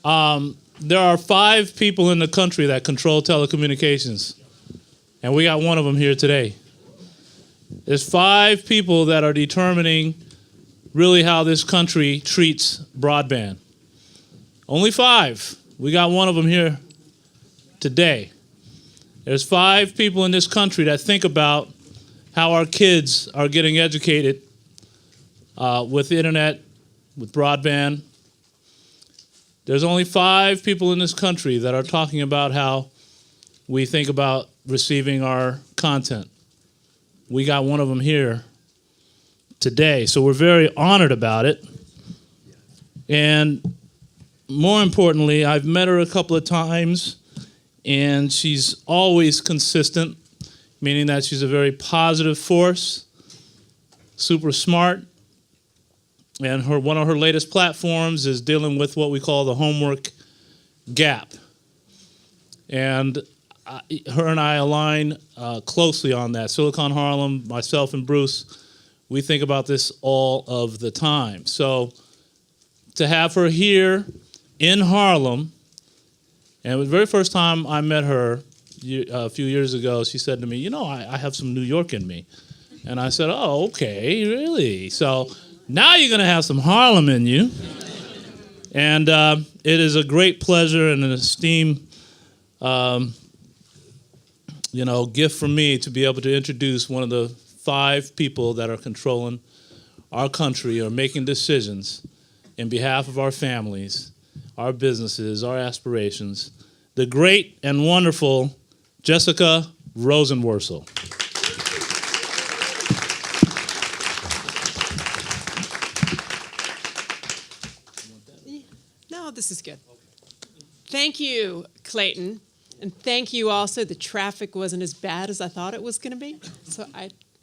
There are 5 people in the country that control telecommunications, and we got one of them here today. There's 5 people that are determining really how this country treats broadband. Only 5. We got one of them here today. There's 5 people in this country that think about how our kids are getting educated with the internet, with broadband. There's only 5 people in this country that are talking about how we think about receiving our content. We got one of them here today, so we're very honored about it. And more importantly, I've met her a couple of times, and she's always consistent, meaning that she's a very positive force, super smart, and one of her latest platforms is dealing with what we call the homework gap. And her and I align closely on that. Silicon Harlem, myself and Bruce, we think about this all of the time. So to have her here in Harlem, and the very first time I met her a few years ago, she said to me, you know, I have some New York in me. And I said, oh, okay, really? So now you're going to have some Harlem in you. And it is a great pleasure and an esteem, gift for me to be able to introduce one of the 5 people that are controlling our country or making decisions in behalf of our families, our businesses, our aspirations, the great and wonderful Jessica Rosenworcel. No, this is good. Thank you, Clayton. And thank you also. The traffic wasn't as bad as I thought it was going to be. So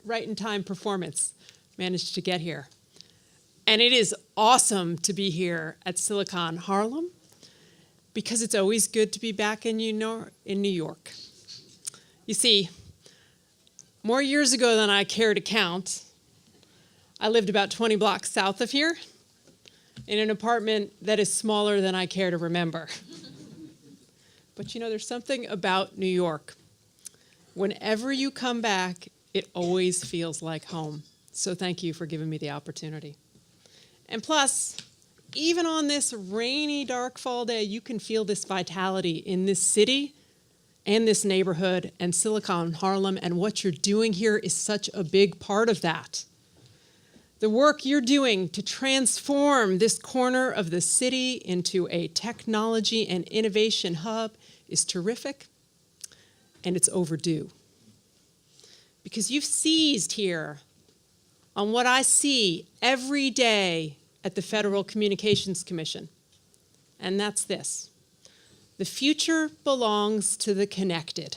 right in time performance managed to get here. And it is awesome to be here at Silicon Harlem because it's always good to be back in New York. You see, more years ago than I care to count, I lived about 20 blocks south of here in an apartment that is smaller than I care to remember. But you know, there's something about New York. Whenever you come back, it always feels like home. So thank you for giving me the opportunity. And plus, even on this rainy, dark fall day, you can feel this vitality in this city and this neighborhood and Silicon Harlem, and what you're doing here is such a big part of that. The work you're doing to transform this corner of the city into a technology and innovation hub is terrific, and it's overdue. Because you've seized here on what I see every day at the Federal Communications Commission, and that's this. The future belongs to the connected.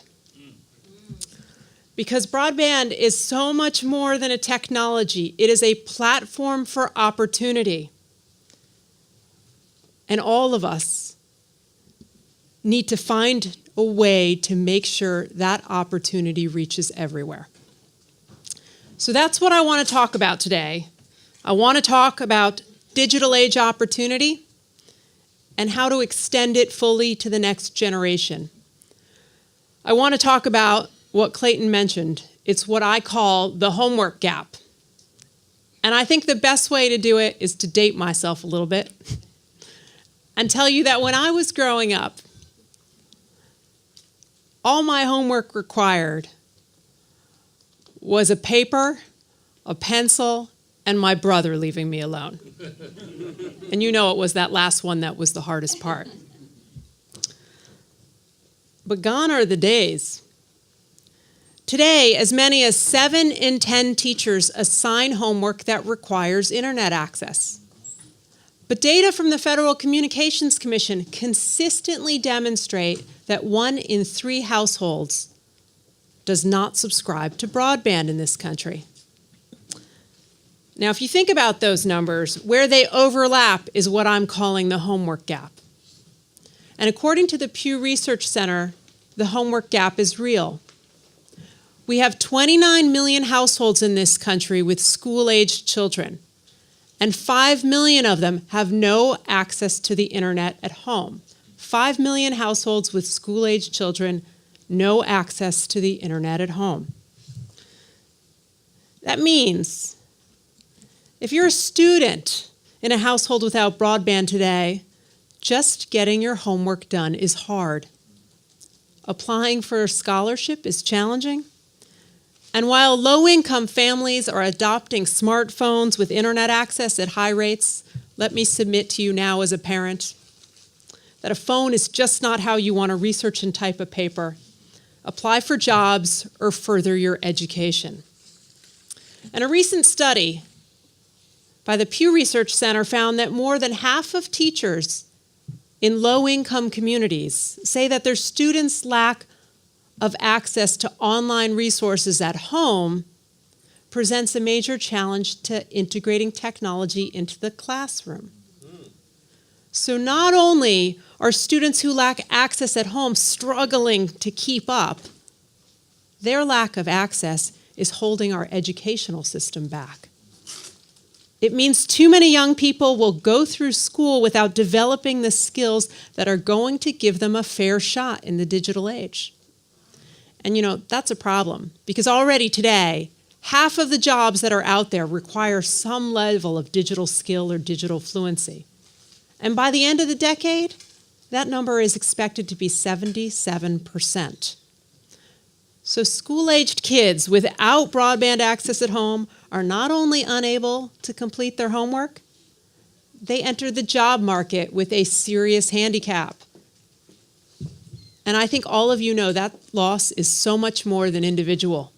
Because broadband is so much more than a technology. It is a platform for opportunity. And all of us need to find a way to make sure that opportunity reaches everywhere. So that's what I want to talk about today. I want to talk about digital age opportunity and how to extend it fully to the next generation. I want to talk about what Clayton mentioned. It's what I call the homework gap. And I think the best way to do it is to date myself a little bit and tell you that when I was growing up, all my homework required was a paper, a pencil, and my brother leaving me alone. And you know it was that last one that was the hardest part. But gone are the days. Today, as many as 7 in 10 teachers assign homework that requires internet access. But data from the Federal Communications Commission consistently demonstrate that 1 in 3 households does not subscribe to broadband in this country. Now, if you think about those numbers, where they overlap is what I'm calling the homework gap. And according to the Pew Research Center, the homework gap is real. We have 29 million households in this country with school-aged children. And 5 million of them have no access to the internet at home. 5 million households with school-aged children, no access to the internet at home. That means if you're a student in a household without broadband today, just getting your homework done is hard. Applying for a scholarship is challenging. And while low-income families are adopting smartphones with internet access at high rates, let me submit to you now as a parent that a phone is just not how you want to research and type a paper, apply for jobs, or further your education. And a recent study by the Pew Research Center found that more than half of teachers in low-income communities say that their students' lack of access to online resources at home presents a major challenge to integrating technology into the classroom. So not only are students who lack access at home struggling to keep up, their lack of access is holding our educational system back. It means too many young people will go through school without developing the skills that are going to give them a fair shot in the digital age. And that's a problem, because already today, half of the jobs that are out there require some level of digital skill or digital fluency. And by the end of the decade, that number is expected to be 77%. So school-aged kids without broadband access at home are not only unable to complete their homework, they enter the job market with a serious handicap. And I think all of you know that loss is so much more than individual.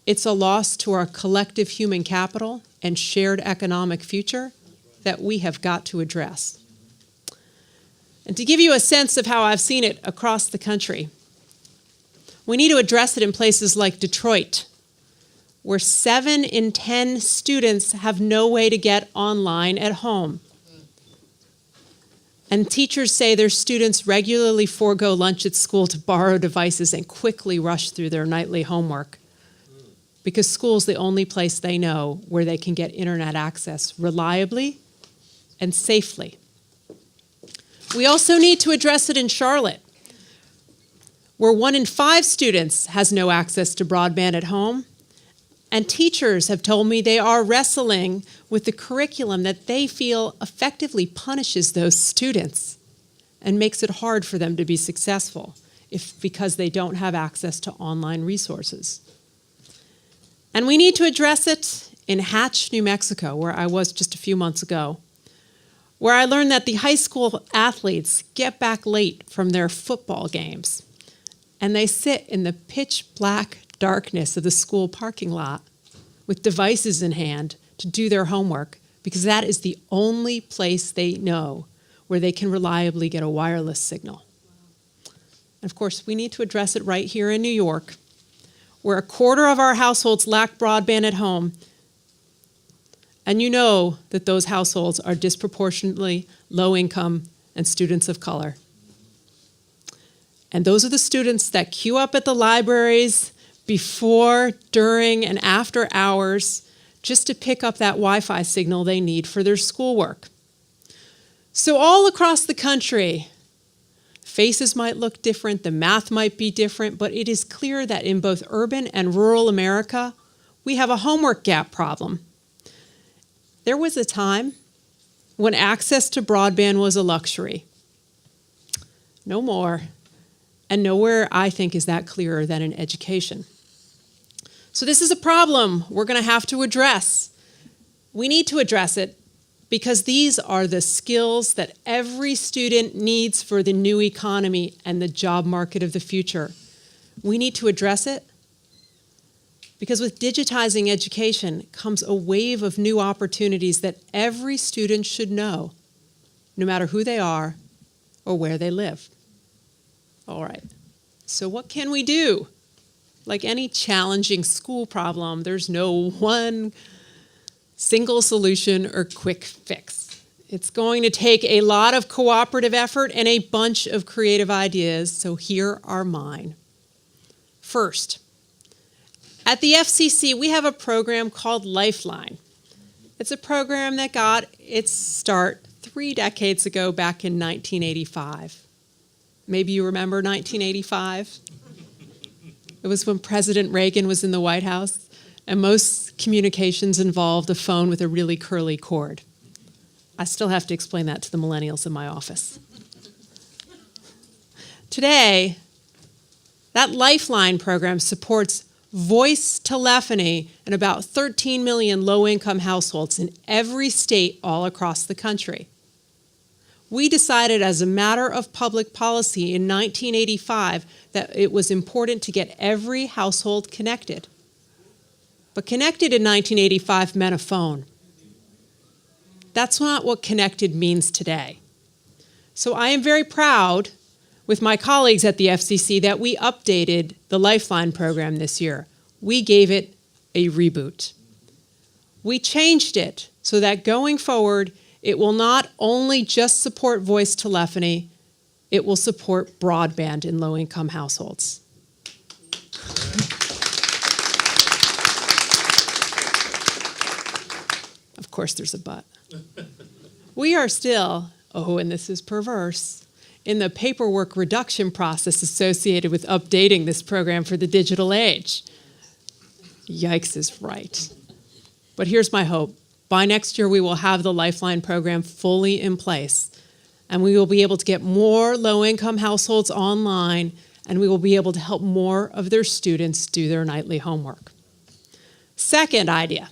It's a loss to our collective human capital and shared economic future that we have got to address. And to give you a sense of how I've seen it across the country, we need to address it in places like Detroit, where 7 in 10 students have no way to get online at home. And teachers say their students regularly forego lunch at school to borrow devices and quickly rush through their nightly homework, because school's the only place they know where they can get internet access reliably and safely. We also need to address it in Charlotte, where 1 in 5 students has no access to broadband at home. And teachers have told me they are wrestling with the curriculum that they feel effectively punishes those students and makes it hard for them to be successful because they don't have access to online resources. And we need to address it in Hatch, New Mexico, where I was just a few months ago, where I learned that the high school athletes get back late from their football games, and they sit in the pitch black darkness of the school parking lot with devices in hand to do their homework, because that is the only place they know where they can reliably get a wireless signal. And of course, we need to address it right here in New York, where 1/4 of our households lack broadband at home. And you know that those households are disproportionately low income and students of color. And those are the students that queue up at the libraries before, during, and after hours just to pick up that Wi-Fi signal they need for their schoolwork. So all across the country, faces might look different, the math might be different, but it is clear that in both urban and rural America, we have a homework gap problem. There was a time when access to broadband was a luxury. No more. And nowhere, I think, is that clearer than in education. So this is a problem we're going to have to address. We need to address it because these are the skills that every student needs for the new economy and the job market of the future. We need to address it because with digitizing education comes a wave of new opportunities that every student should know, no matter who they are or where they live. All right, so what can we do? Like any challenging school problem, there's no one single solution or quick fix. It's going to take a lot of cooperative effort and a bunch of creative ideas, so here are mine. First, at the FCC, we have a program called Lifeline. It's a program that got its start 3 decades ago, back in 1985. Maybe you remember 1985? It was when President Reagan was in the White House, and most communications involved a phone with a really curly cord. I still have to explain that to the millennials in my office. Today, that Lifeline program supports voice telephony in about 13 million low-income households in every state all across the country. We decided as a matter of public policy in 1985 that it was important to get every household connected. But connected in 1985 meant a phone. That's not what connected means today. So I am very proud with my colleagues at the FCC that we updated the Lifeline program this year. We gave it a reboot. We changed it so that going forward, it will not only just support voice telephony, it will support broadband in low-income households. Of course, there's a but. We are still, and this is perverse, in the paperwork reduction process associated with updating this program for the digital age. Yikes is right. But here's my hope. By next year, we will have the Lifeline program fully in place, and we will be able to get more low-income households online, and we will be able to help more of their students do their nightly homework. Second idea,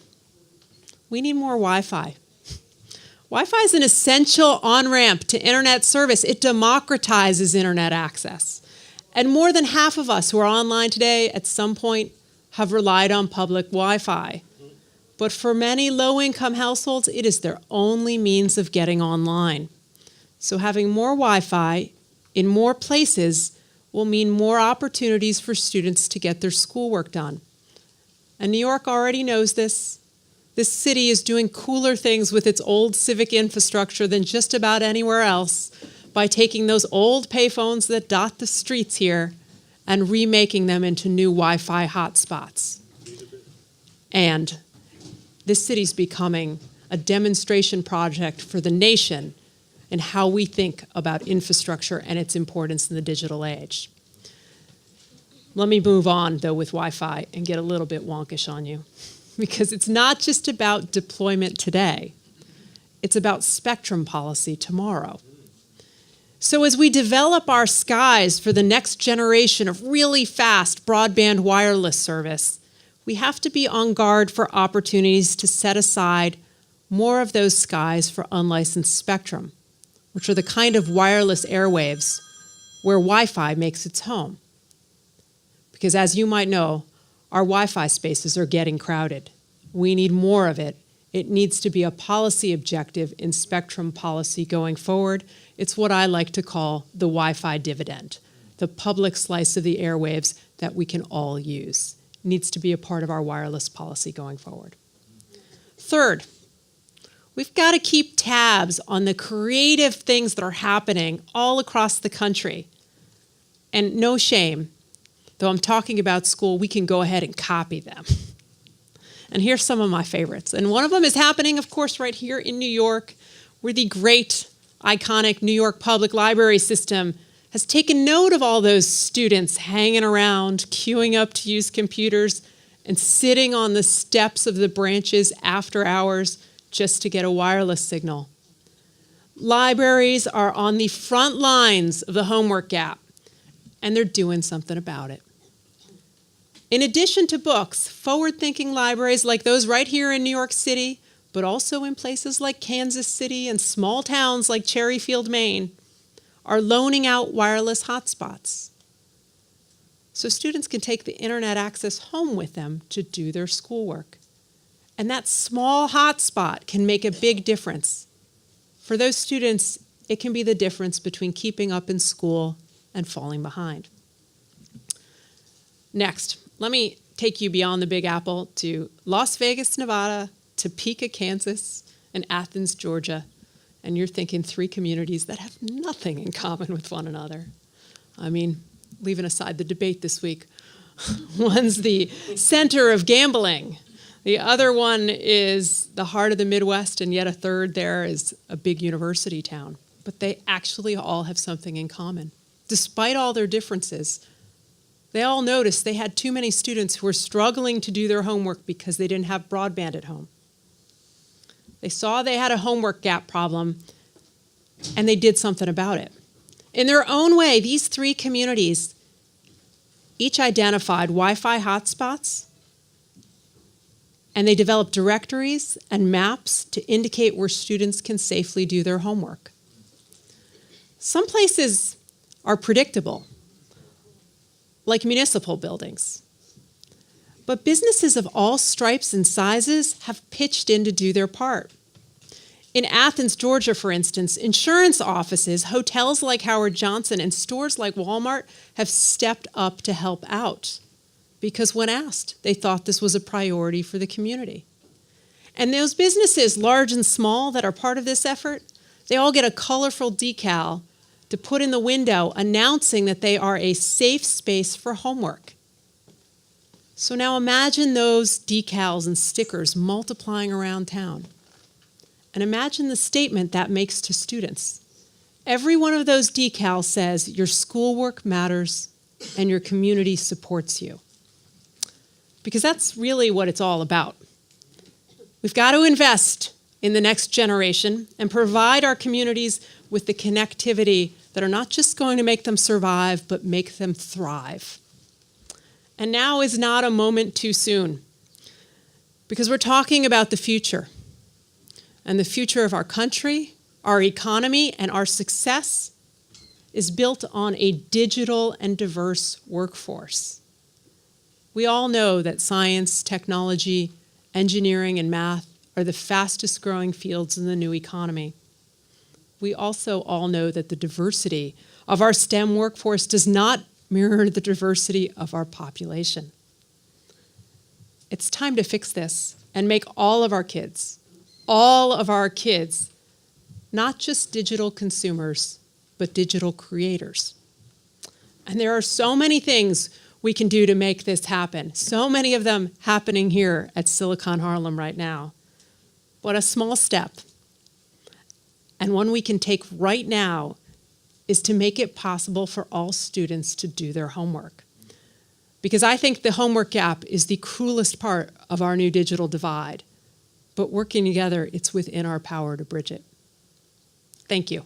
we need more Wi-Fi. Wi-Fi is an essential on-ramp to internet service. It democratizes internet access. And more than half of us who are online today at some point have relied on public Wi-Fi. But for many low-income households, it is their only means of getting online. So having more Wi-Fi in more places will mean more opportunities for students to get their schoolwork done. And New York already knows this. This city is doing cooler things with its old civic infrastructure than just about anywhere else by taking those old payphones that dot the streets here and remaking them into new Wi-Fi hotspots. And this city's becoming a demonstration project for the nation in how we think about infrastructure and its importance in the digital age. Let me move on, though, with Wi-Fi and get a little bit wonkish on you, because it's not just about deployment today. It's about spectrum policy tomorrow. So as we develop our skies for the next generation of really fast broadband wireless service, we have to be on guard for opportunities to set aside more of those skies for unlicensed spectrum, which are the kind of wireless airwaves where Wi-Fi makes its home. Because as you might know, our Wi-Fi spaces are getting crowded. We need more of it. It needs to be a policy objective in spectrum policy going forward. It's what I like to call the Wi-Fi dividend, the public slice of the airwaves that we can all use. It needs to be a part of our wireless policy going forward. Third, we've got to keep tabs on the creative things that are happening all across the country. And no shame, though I'm talking about school, we can go ahead and copy them. And here's some of my favorites. And one of them is happening, of course, right here in New York, where the great, iconic New York Public Library system has taken note of all those students hanging around, queuing up to use computers, and sitting on the steps of the branches after hours just to get a wireless signal. Libraries are on the front lines of the homework gap, and they're doing something about it. In addition to books, forward-thinking libraries like those right here in New York City, but also in places like Kansas City and small towns like Cherryfield, Maine, are loaning out wireless hotspots. So students can take the internet access home with them to do their schoolwork. And that small hotspot can make a big difference. For those students, it can be the difference between keeping up in school and falling behind. Next, let me take you beyond the Big Apple to Las Vegas, Nevada, Topeka, Kansas, and Athens, Georgia. And you're thinking 3 communities that have nothing in common with one another. I mean, leaving aside the debate this week, one's the center of gambling. The other one is the heart of the Midwest, and yet a third there is a big university town. But they actually all have something in common. Despite all their differences, they all noticed they had too many students who were struggling to do their homework because they didn't have broadband at home. They saw they had a homework gap problem, and they did something about it. In their own way, these three communities each identified Wi-Fi hotspots, and they developed directories and maps to indicate where students can safely do their homework. Some places are predictable, like municipal buildings. But businesses of all stripes and sizes have pitched in to do their part. In Athens, Georgia, for instance, insurance offices, hotels like Howard Johnson, and stores like Walmart have stepped up to help out because when asked, they thought this was a priority for the community. And those businesses, large and small, that are part of this effort, they all get a colorful decal to put in the window announcing that they are a safe space for homework. So now imagine those decals and stickers multiplying around town. And imagine the statement that makes to students. Every one of those decals says your schoolwork matters and your community supports you. Because that's really what it's all about. We've got to invest in the next generation and provide our communities with the connectivity that are not just going to make them survive, but make them thrive. And now is not a moment too soon, because we're talking about the future. And the future of our country, our economy, and our success is built on a digital and diverse workforce. We all know that science, technology, engineering, and math are the fastest growing fields in the new economy. We also all know that the diversity of our STEM workforce does not mirror the diversity of our population. It's time to fix this and make all of our kids, not just digital consumers, but digital creators. And there are so many things we can do to make this happen, so many of them happening here at Silicon Harlem right now. But a small step, and one we can take right now, is to make it possible for all students to do their homework. Because I think the homework gap is the cruelest part of our new digital divide. But working together, it's within our power to bridge it. Thank you.